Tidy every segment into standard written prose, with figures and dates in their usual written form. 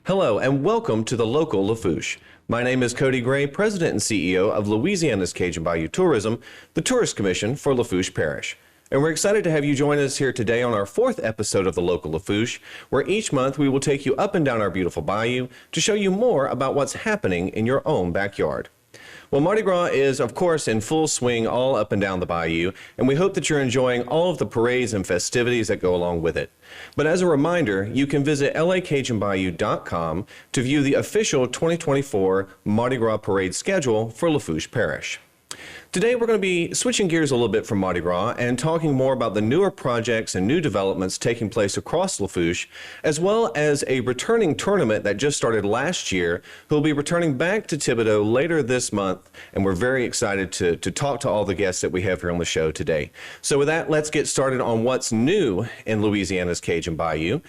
Hello and welcome to the local Lafourche. My name is Cody Gray, President and CEO of Louisiana's Cajun Bayou Tourism, the Tourist Commission for Lafourche Parish. And we're excited to have you join us here today on our 4th episode of the local Lafourche, where each month we will take you up and down our beautiful bayou to show you more about what's happening in your own backyard. Well, Mardi Gras is, of course, in full swing all up and down the bayou, and we hope that you're enjoying all of the parades and festivities that go along with it. But as a reminder, you can visit lacajunbayou.com to view the official 2024 Mardi Gras parade schedule for Lafourche Parish. Today we're going to be switching gears a little bit from Mardi Gras and talking more about the newer projects and new developments taking place across Lafourche, as well as a returning tournament that just started last year, who will be returning back to Thibodaux later this month, and we're very excited to talk to all the guests that we have here on the show today. So with that, let's get started on what's new in Louisiana's Cajun Bayou,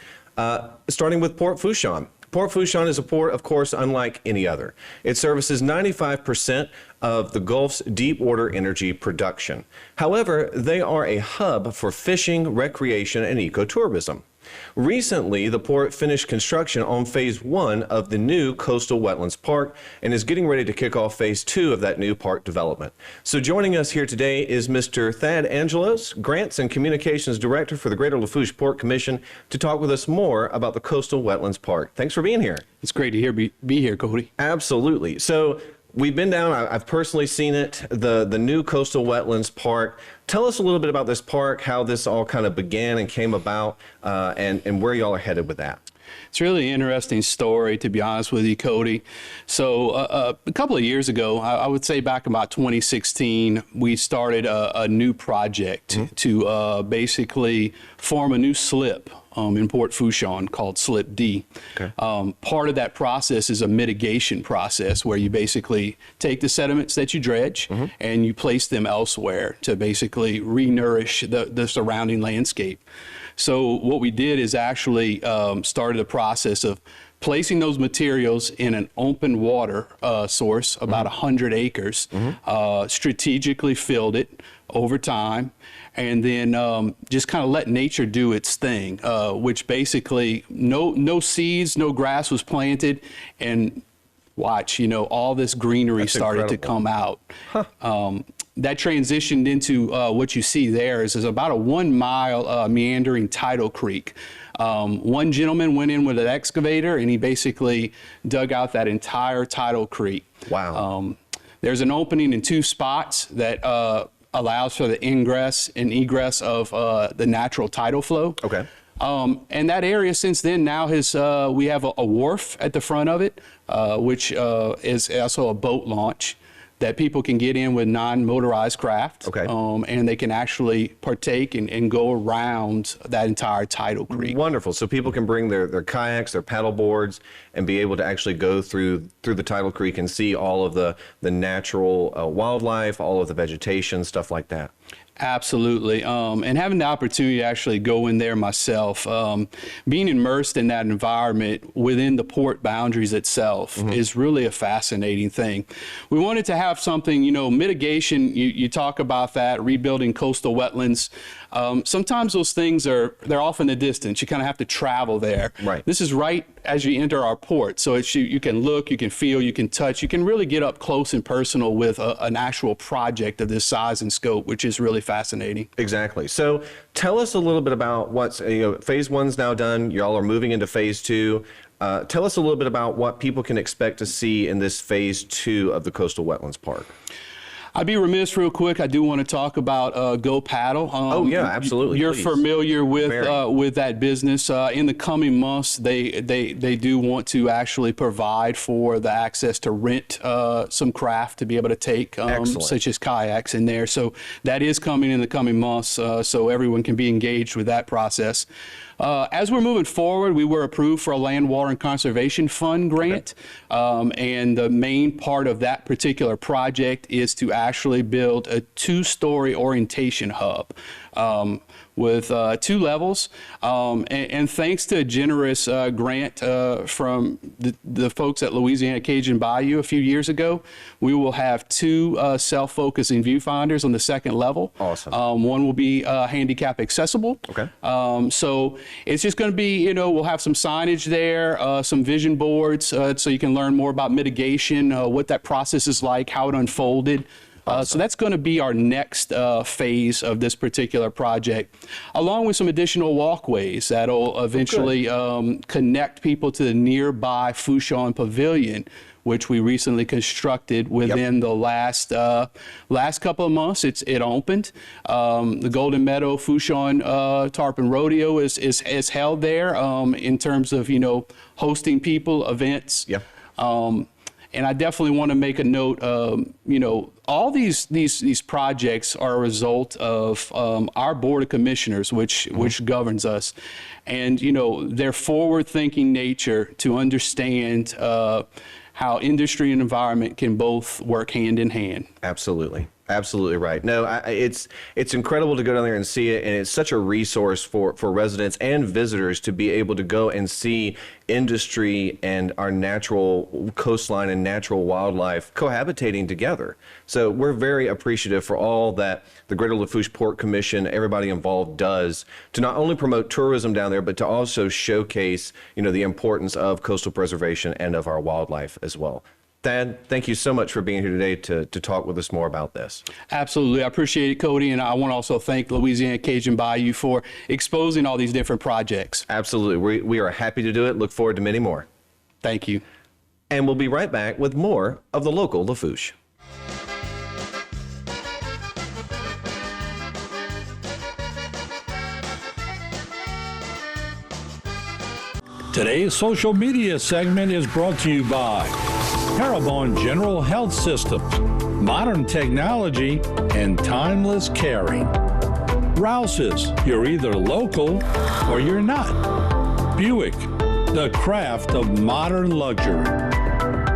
starting with Port Fourchon. Port Fourchon is a port, of course, unlike any other. It services 95% of the Gulf's deep water energy production. However, they are a hub for fishing, recreation, and ecotourism. Recently, the port finished construction on Phase 1 of the new Coastal Wetlands Park and is getting ready to kick off Phase 2 of that new park development. So joining us here today is Mr. Thad Angelos, Grants and Communications Director for the Greater Lafourche Port Commission, to talk with us more about the Coastal Wetlands Park. Thanks for being here. It's great to be here, Cody. Absolutely. So we've been down, I've personally seen it, the new Coastal Wetlands Park. Tell us a little bit about this park, how this all kind of began and came about, and where y'all are headed with that. It's really an interesting story, to be honest with you, Cody. So a couple of years ago, I would say back about 2016, we started a new project to basically form a new slip in Port Fourchon called Slip D. Okay. Part of that process is a mitigation process where you basically take the sediments that you dredge and you place them elsewhere to basically re-nourish the surrounding landscape. So what we did is actually started a process of placing those materials in an open water source, about 100 acres, strategically filled it over time, and then just kind of let nature do its thing, which basically no seeds, no grass was planted, and watch, all this greenery started to come out. That transitioned into what you see there is about a 1 mile meandering tidal creek. One gentleman went in with an excavator and he basically dug out that entire tidal creek. Wow. There's an opening in 2 spots that allows for the ingress and egress of the natural tidal flow. Okay. And that area since then now has, we have a wharf at the front of it, which is also a boat launch that people can get in with non-motorized craft. Okay. And they can actually partake and go around that entire tidal creek. Wonderful. So people can bring their kayaks, their paddle boards, and be able to actually go through the tidal creek and see all of the natural wildlife, all of the vegetation, stuff like that. Absolutely. And having the opportunity to actually go in there myself, being immersed in that environment within the port boundaries itself is really a fascinating thing. We wanted to have something, mitigation, you talk about that, rebuilding coastal wetlands. Sometimes those things they're off in the distance. You kind of have to travel there. Right. This is right as you enter our port. So it's, you can look, you can feel, you can touch, you can really get up close and personal with an actual project of this size and scope, which is really fascinating. Exactly. So tell us a little bit about what's, Phase 1's now done. Y'all are moving into Phase 2. Tell us a little bit about what people can expect to see in this Phase 2 of the Coastal Wetlands Park. I'd be remiss real quick. I do want to talk about Go Paddle. Oh yeah, absolutely. You're please. Familiar with that business. In the coming months, they do want to actually provide for the access to rent some craft to be able to take, such as kayaks in there. So that is coming in the coming months. So everyone can be engaged with that process. As we're moving forward, we were approved for a Land, Water, and Conservation Fund grant. And the main part of that particular project is to actually build a 2-story orientation hub. With 2 levels. And thanks to a generous grant from the folks at Louisiana Cajun Bayou a few years ago, we will have 2 self-focusing viewfinders on the 2nd level. Awesome. One will be handicap accessible. Okay. So it's just going to be, we'll have some signage there, some vision boards, so you can learn more about mitigation, what that process is like, how it unfolded. So that's going to be our next phase of this particular project, along with some additional walkways that'll eventually connect people to the nearby Fouchon Pavilion, which we recently constructed within the last couple of months. It opened. The Golden Meadow Fouchon Tarpon Rodeo is held there in terms of hosting people, events. Yeah. And I definitely want to make a note of, all these projects are a result of our Board of Commissioners, which governs us. And, their forward-thinking nature to understand how industry and environment can both work hand in hand. Absolutely. Absolutely right. No, it's incredible to go down there and see it, and it's such a resource for residents and visitors to be able to go and see industry and our natural coastline and natural wildlife cohabitating together. So we're very appreciative for all that the Greater Lafourche Port Commission, everybody involved, does to not only promote tourism down there, but to also showcase, the importance of coastal preservation and of our wildlife as well. Thad, thank you so much for being here today to talk with us more about this. Absolutely. I appreciate it, Cody. And I want to also thank Louisiana Cajun Bayou for exposing all these different projects. Absolutely. We are happy to do it. Look forward to many more. Thank you. And we'll be right back with more of the local Lafourche. Today's social media segment is brought to you by Parabon General Health Systems, modern technology, and timeless caring. Rouse's, you're either local or you're not. Buick, the craft of modern luxury.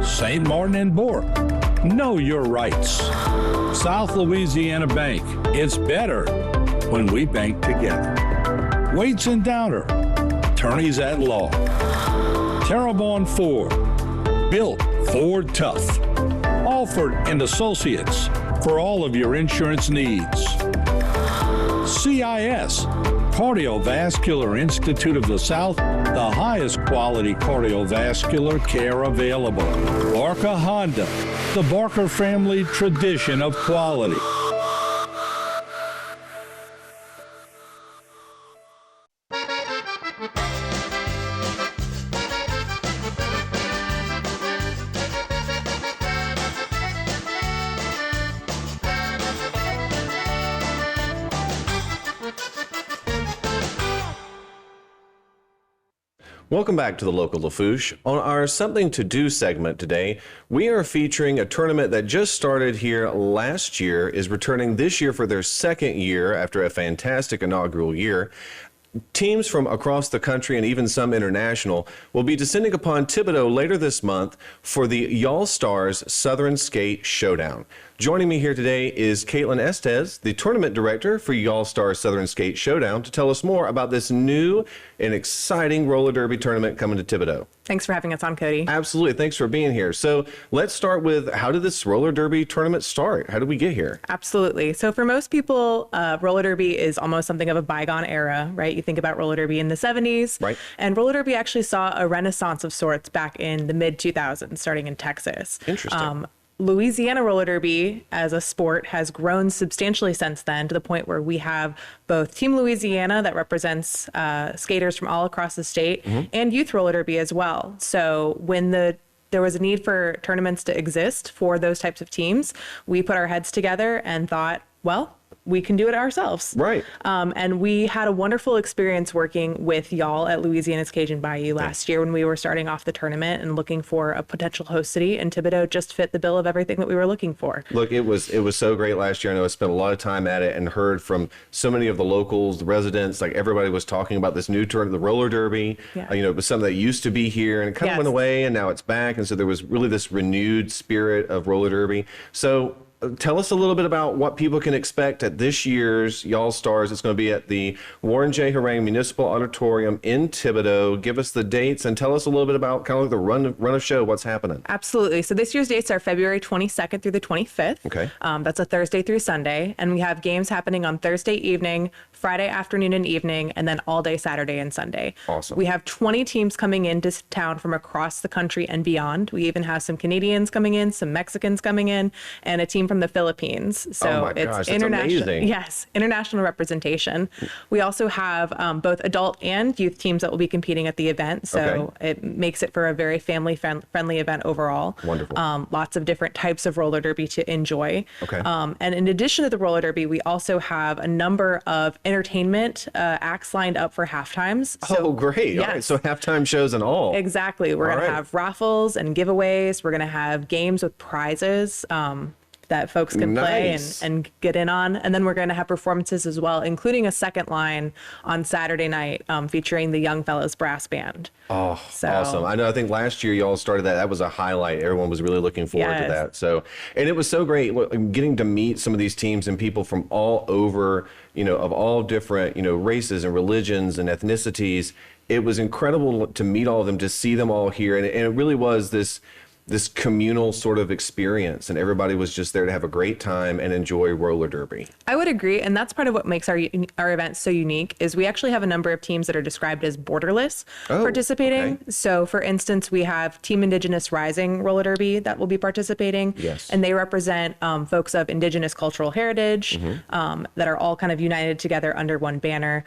St. Martin and Bourke, know your rights. South Louisiana Bank, it's better when we bank together. Waits and Downer, attorneys at law. Terrebonne Ford, built Ford Tough. Alford and Associates, for all of your insurance needs. CIS, Cardiovascular Institute of the South, the highest quality cardiovascular care available. Barker Honda, the Barker family tradition of quality. Welcome back to the local Lafourche. On our Something to Do segment today, we are featuring a tournament that just started here last year, is returning this year for their 2nd year after a fantastic inaugural year. Teams from across the country and even some international will be descending upon Thibodaux later this month for the Y'all Stars Southern Skate Showdown. Joining me here today is Caitlin Estes, the tournament director for Y'all Stars Southern Skate Showdown, to tell us more about this new and exciting roller derby tournament coming to Thibodaux. Thanks for having us on, Cody. Absolutely. Thanks for being here. So let's start with, how did this roller derby tournament start? How did we get here? Absolutely. So for most people, roller derby is almost something of a bygone era, right? You think about roller derby in the 70s. Right. And roller derby actually saw a renaissance of sorts back in the mid 2000s, starting in Texas. Interesting. Louisiana roller derby as a sport has grown substantially since then, to the point where we have both Team Louisiana that represents skaters from all across the state, and youth roller derby as well. So when there was a need for tournaments to exist for those types of teams, we put our heads together and thought, well, we can do it ourselves. Right. And we had a wonderful experience working with y'all at Louisiana's Cajun Bayou last year when we were starting off the tournament and looking for a potential host city, and Thibodaux just fit the bill of everything that we were looking for. Look, it was so great last year. I know I spent a lot of time at it and heard from so many of the locals, the residents, like everybody was talking about this new tournament, the roller derby. Yeah. It was something that used to be here and it kind of Yes. went away, and now it's back. And so there was really this renewed spirit of roller derby. So tell us a little bit about what people can expect at this year's Y'all Stars. It's going to be at the Warren J. Harang Municipal Auditorium in Thibodaux. Give us the dates and tell us a little bit about kind of like the run of show, what's happening. Absolutely. So this year's dates are February 22nd through the 25th. Okay. That's a Thursday through Sunday. And we have games happening on Thursday evening, Friday afternoon and evening, and then all day Saturday and Sunday. Awesome. We have 20 teams coming into town from across the country and beyond. We even have some Canadians coming in, some Mexicans coming in, and a team from the Philippines. So Oh my it's gosh, that's international. amazing. Yes, international representation. We also have both adult and youth teams that will be competing at the event. So Okay. it makes it for a very family-friendly event overall. Wonderful. Lots of different types of roller derby to enjoy. Okay. And in addition to the roller derby, we also have a number of entertainment acts lined up for halftimes. Oh, great. All right. Yes. So halftime shows and all. Exactly. We're All going right. to have raffles and giveaways. We're going to have games with prizes that folks can play Nice. and get in on. And then we're going to have performances as well, including a second line on Saturday night featuring the Young Fellows Brass Band. Oh, So- awesome. I know. I think last year y'all started that. That was a highlight. Everyone was really looking forward to Yes. that. So, and it was so great getting to meet some of these teams and people from all over, of all different, races and religions and ethnicities. It was incredible to meet all of them, to see them all here. And it really was this communal sort of experience, and everybody was just there to have a great time and enjoy roller derby. I would agree, and that's part of what makes our event so unique is we actually have a number of teams that are described as borderless participating. okay. So, for instance, we have Team Indigenous Rising Roller Derby that will be participating. Yes. And they represent folks of Indigenous cultural heritage that are all kind of united together under one banner.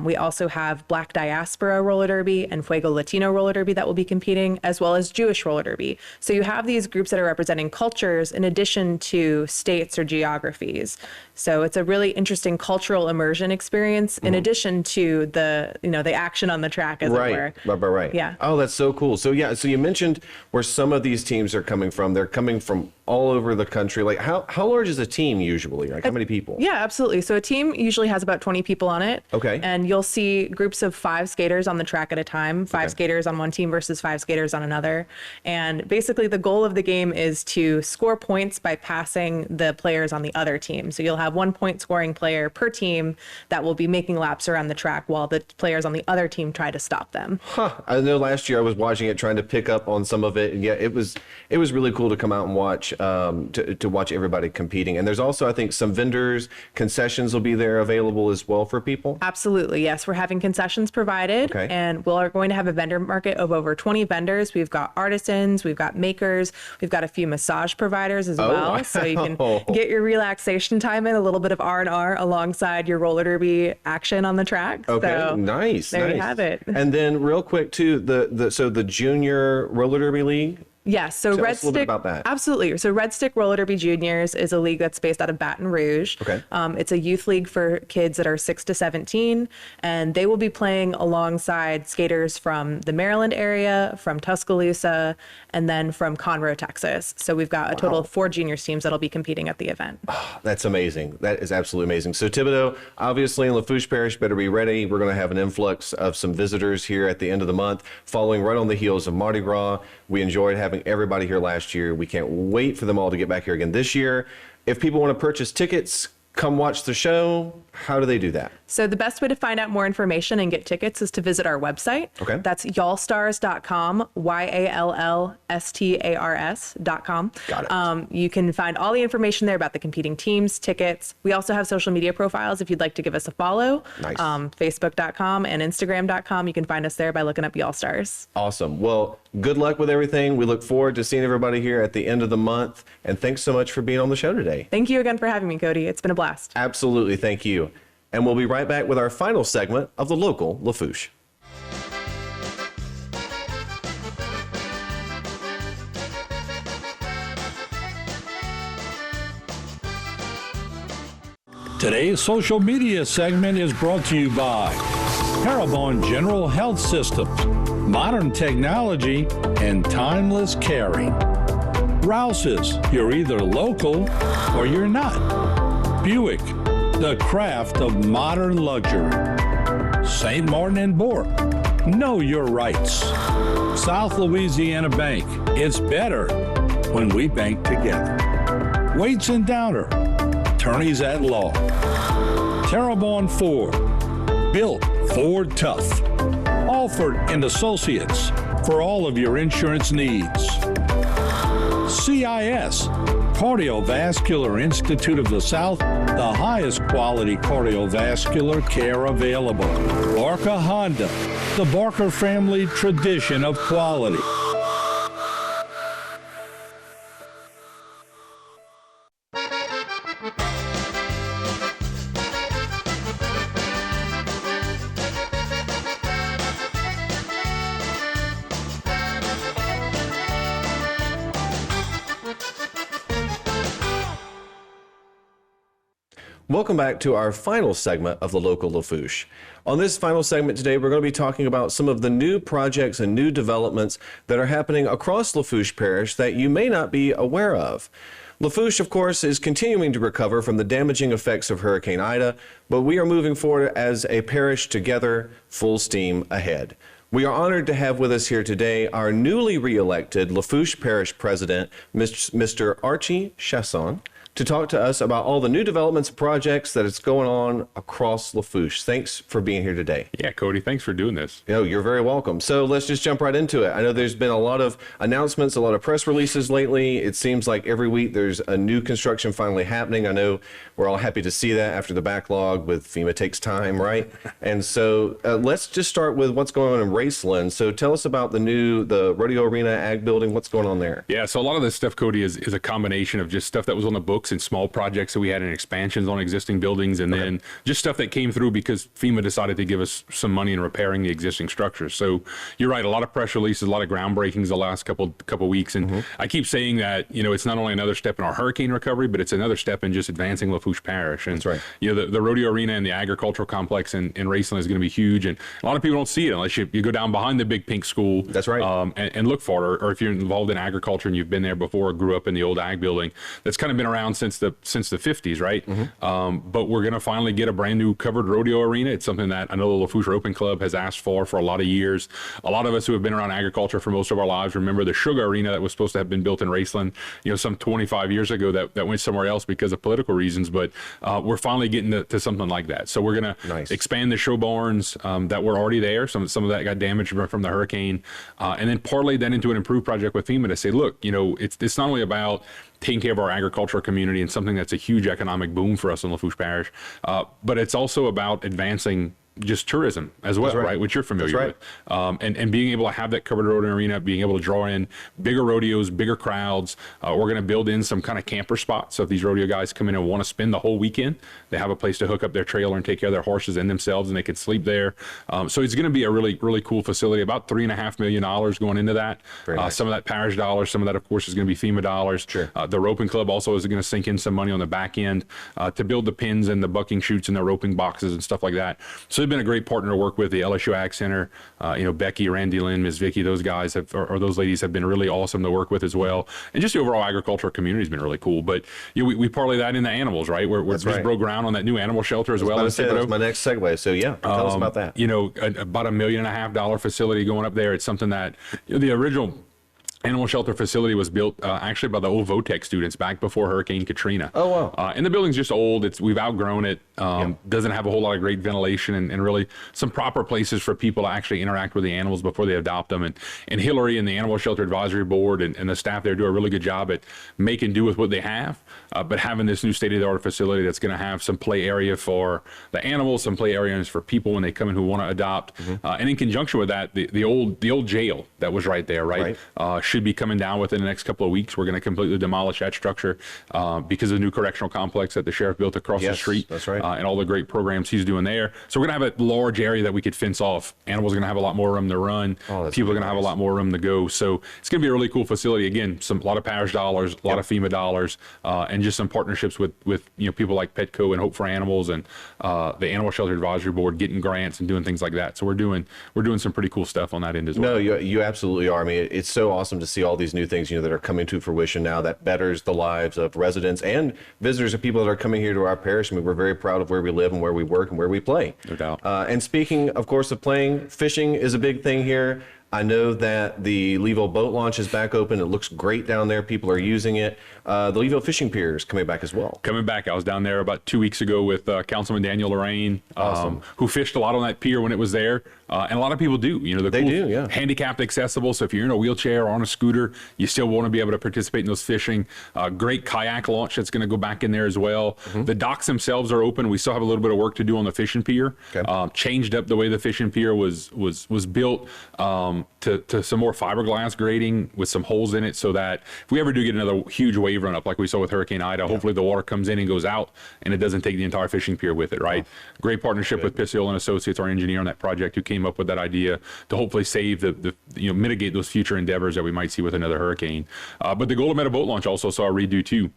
We also have Black Diaspora Roller Derby and Fuego Latino Roller Derby that will be competing, as well as Jewish Roller Derby. So you have these groups that are representing cultures in addition to states or geographies. So it's a really interesting cultural immersion experience in addition to the action on the track, as it were. Right. Yeah. Oh, that's so cool. So yeah, so you mentioned where some of these teams are coming from. They're coming from all over the country. Like how large is a team usually? Like how many people? Yeah, absolutely. So a team usually has about 20 people on it. Okay. And you'll see groups of 5 skaters on the track at a time, 5 skaters on one team versus 5 skaters on another. And basically the goal of the game is to score points by passing the players on the other team. So you'll have 1 point scoring player per team that will be making laps around the track while the players on the other team try to stop them. I know last year I was watching it, trying to pick up on some of it. And yeah, it was really cool to come out and watch, to watch everybody competing. And there's also, I think, some vendors, concessions will be there available as well for people. Absolutely. Yes. We're having concessions provided, Okay. and we're going to have a vendor market of over 20 vendors. We've got artisans, we've got makers, we've got a few massage providers as well. wow. So you can get your relaxation time in, a little bit of R&R alongside your roller derby action on the track. Okay, So nice. there you have it. And then real quick too, the junior roller derby league. Yes, so Tell Red us a little bit Stick, about that. absolutely. So Red Stick Roller Derby Juniors is a league that's based out of Baton Rouge. Okay. It's a youth league for kids that are 6 to 17, and they will be playing alongside skaters from the Maryland area, from Tuscaloosa, and then from Conroe, Texas. So we've got a total of 4 juniors teams that'll be competing at the event. That's amazing. That is absolutely amazing. So Thibodaux, obviously in Lafourche Parish, better be ready. We're going to have an influx of some visitors here at the end of the month, following right on the heels of Mardi Gras. We enjoyed having everybody here last year. We can't wait for them all to get back here again this year. If people want to purchase tickets, come watch the show, how do they do that? So the best way to find out more information and get tickets is to visit our website. Okay. That's yallstars.com, YALLSTARS.com. Got it. You can find all the information there about the competing teams, tickets. We also have social media profiles if you'd like to give us a follow. Nice. Facebook.com and Instagram.com. You can find us there by looking up Y'all Stars. Awesome. Well, good luck with everything. We look forward to seeing everybody here at the end of the month. And thanks so much for being on the show today. Thank you again for having me, Cody. It's been a blast. Absolutely. Thank you. And we'll be right back with our final segment of the local Lafourche. Today's social media segment is brought to you by Parabon General Health Systems, modern technology, and timeless caring. Rouse's, you're either local or you're not. Buick, the craft of modern luxury. St. Martin and Bourke, know your rights. South Louisiana Bank, it's better when we bank together. Waits and Downer, attorneys at law. Terrebonne Ford, built Ford tough. Alford and Associates, for all of your insurance needs. CIS, Cardiovascular Institute of the South, the highest quality cardiovascular care available. Barker Honda, the Barker family tradition of quality. Welcome back to our final segment of the Local Lafourche. On this final segment today, we're going to be talking about some of the new projects and new developments that are happening across Lafourche Parish that you may not be aware of. Lafourche, of course, is continuing to recover from the damaging effects of Hurricane Ida, but we are moving forward as a parish together, full steam ahead. We are honored to have with us here today our newly re-elected Lafourche Parish President, Mr. Archie Chasson, to talk to us about all the new developments and projects that is going on across Lafourche. Thanks for being here today. Yeah, Cody, thanks for doing this. You're very welcome. So let's just jump right into it. I know there's been a lot of announcements, a lot of press releases lately. It seems like every week there's a new construction finally happening. I know we're all happy to see that after the backlog with FEMA takes time, right? And so let's just start with what's going on in Raceland. So tell us about the Rodeo Arena Ag Building. What's going on there? Yeah, so a lot of this stuff, Cody, is a combination of just stuff that was on the books and small projects that we had in expansions on existing buildings, and then just stuff that came through because FEMA decided to give us some money in repairing the existing structures. So you're right, a lot of press releases, a lot of groundbreakings the last couple weeks, and I keep saying that it's not only another step in our hurricane recovery, but it's another step in just advancing Lafourche Parish. And that's right. The rodeo arena and the agricultural complex in Raceland is going to be huge, and a lot of people don't see it unless you go down behind the big pink school. That's right. And look for it, or if you're involved in agriculture and you've been there before or grew up in the old ag building, that's kind of been around since the 50s, right? But we're going to finally get a brand new covered rodeo arena. It's something that I know the Lafourche Roping Club has asked for a lot of years. A lot of us who have been around agriculture for most of our lives remember the sugar arena that was supposed to have been built in Raceland, some 25 years ago that went somewhere else because of political reasons. But we're finally getting to something like that. So we're going to expand the show barns that were already there. Some of that got damaged from the hurricane, and then parlay that into an improved project with FEMA to say, look, it's not only about taking care of our agricultural community and something that's a huge economic boom for us in Lafourche Parish, but it's also about advancing just tourism as well, right? Which you're familiar with. And being able to have that covered rodeo arena, being able to draw in bigger rodeos, bigger crowds. We're going to build in some kind of camper spots. So if these rodeo guys come in and want to spend the whole weekend, they have a place to hook up their trailer and take care of their horses and themselves, and they can sleep there. So it's going to be a really, really cool facility. About $3.5 million going into that. Some of that parish dollars, some of that, of course, is going to be FEMA dollars. Sure. The roping club also is going to sink in some money on the back end to build the pins and the bucking chutes and the roping boxes and stuff like that. So they've been a great partner to work with. The LSU Ag Center, Becky, Randy Lynn, Ms. Vicky, those guys or those ladies have been really awesome to work with as well. And just the overall agricultural community has been really cool. But we parlay that into animals, right? We're just broke ground on that new animal shelter as well. That was my next segue. So tell us about that. About $1.5 million facility going up there. It's something that the original animal shelter facility was built actually by the old Votech students back before Hurricane Katrina. Oh, wow. And the building's just old. We've outgrown it. Doesn't have a whole lot of great ventilation and really some proper places for people to actually interact with the animals before they adopt them. And Hillary and the Animal Shelter Advisory Board and the staff there do a really good job at making do with what they have, but having this new state-of-the-art facility that's going to have some play area for the animals, some play areas for people when they come in who want to adopt. And in conjunction with that, the old jail that was right there, right? should be coming down within the next couple of weeks. We're going to completely demolish that structure because of the new correctional complex that the sheriff built across the street. That's right. And all the great programs he's doing there. So we're going to have a large area that we could fence off. Animals are going to have a lot more room to run. People are going to have a lot more room to go. So it's going to be a really cool facility. Again, a lot of parish dollars, a lot of FEMA dollars, and just some partnerships with people like Petco and Hope for Animals and the Animal Shelter Advisory Board, getting grants and doing things like that. So we're doing some pretty cool stuff on that end as well. No, you absolutely are. I mean, it's so awesome to see all these new things, that are coming to fruition now that betters the lives of residents and visitors and people that are coming here to our parish. I mean, we're very proud of where we live and where we work and where we play. No doubt. And speaking, of course, of playing, fishing is a big thing here. I know that the Leeville boat launch is back open. It looks great down there. People are using it. The Leeville fishing pier is coming back as well. Coming back. I was down there about 2 weeks ago with Councilman Daniel Lorraine, who fished a lot on that pier when it was there. And a lot of people do. They do, yeah. Handicapped accessible. So if you're in a wheelchair or on a scooter, you still want to be able to participate in those fishing. Great kayak launch that's going to go back in there as well. Mm-hmm. The docks themselves are open. We still have a little bit of work to do on the fishing pier. Okay. Changed up the way the fishing pier was built to some more fiberglass grading with some holes in it, so that if we ever do get another huge wave run up like we saw with Hurricane Ida, hopefully the water comes in and goes out and it doesn't take the entire fishing pier with it, right? Great partnership with Pisciol and Associates, our engineer on that project, who came up with that idea to hopefully save mitigate those future endeavors that we might see with another hurricane. But the Golden Meadow boat launch also saw a redo too.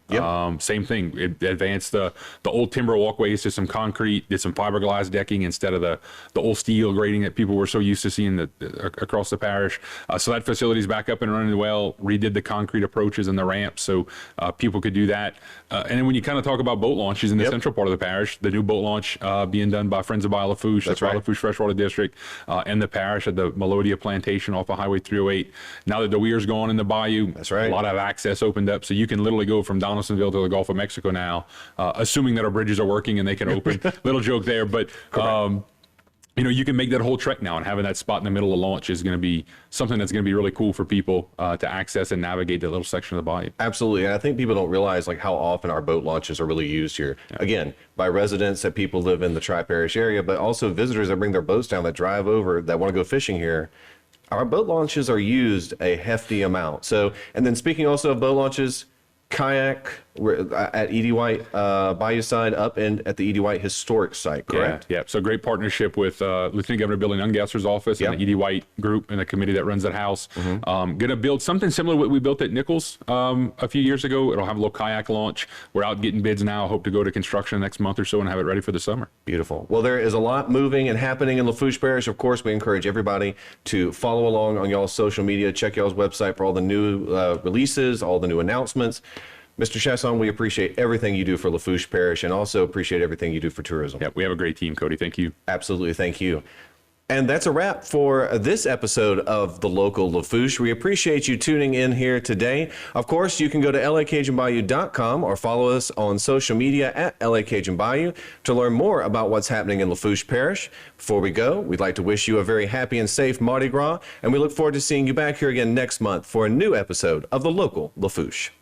Same thing. It advanced the old timber walkways to some concrete, did some fiberglass decking instead of the old steel grading that people were so used to seeing across the parish. So that facility's back up and running well. Redid the concrete approaches and the ramps so people could do that. And then when you kind of talk about boat launches in the central part of the parish, the new boat launch being done by Friends of Lafourche, that's right, Lafourche Freshwater District, and the parish at the Melodia Plantation off of Highway 308. Now that the weir's gone in the bayou, that's right, a lot of access opened up, so you can literally go from Donaldsonville to the Gulf of Mexico now, assuming that our bridges are working and they can open. Little joke there, but you can make that whole trek now, and having that spot in the middle of launch is going to be something that's going to be really cool for people to access and navigate that little section of the bayou. Absolutely, and I think people don't realize how often our boat launches are really used here. Yeah. Again, by residents that people live in the Tri-Parish area, but also visitors that bring their boats down, that drive over, that want to go fishing here. Our boat launches are used a hefty amount. So, and then speaking also of boat launches, kayak at E.D. White Bayou side up and at the E.D. White Historic Site, correct? Yeah. So great partnership with Lieutenant Governor Billy Nungasser's office and the E.D. White group and the committee that runs that house. Mm-hmm. Going to build something similar to what we built at Nichols a few years ago. It'll have a little kayak launch. We're out getting bids now. Hope to go to construction next month or so and have it ready for the summer. Beautiful. Well, there is a lot moving and happening in Lafourche Parish. Of course, we encourage everybody to follow along on y'all's social media. Check y'all's website for all the new releases, all the new announcements. Mr. Chasson, we appreciate everything you do for Lafourche Parish and also appreciate everything you do for tourism. Yeah, we have a great team, Cody. Thank you. Absolutely. Thank you. And that's a wrap for this episode of The Local Lafourche. We appreciate you tuning in here today. Of course, you can go to lacajunbayou.com or follow us on social media at LACajunBayou to learn more about what's happening in Lafourche Parish. Before we go, we'd like to wish you a very happy and safe Mardi Gras, and we look forward to seeing you back here again next month for a new episode of The Local Lafourche.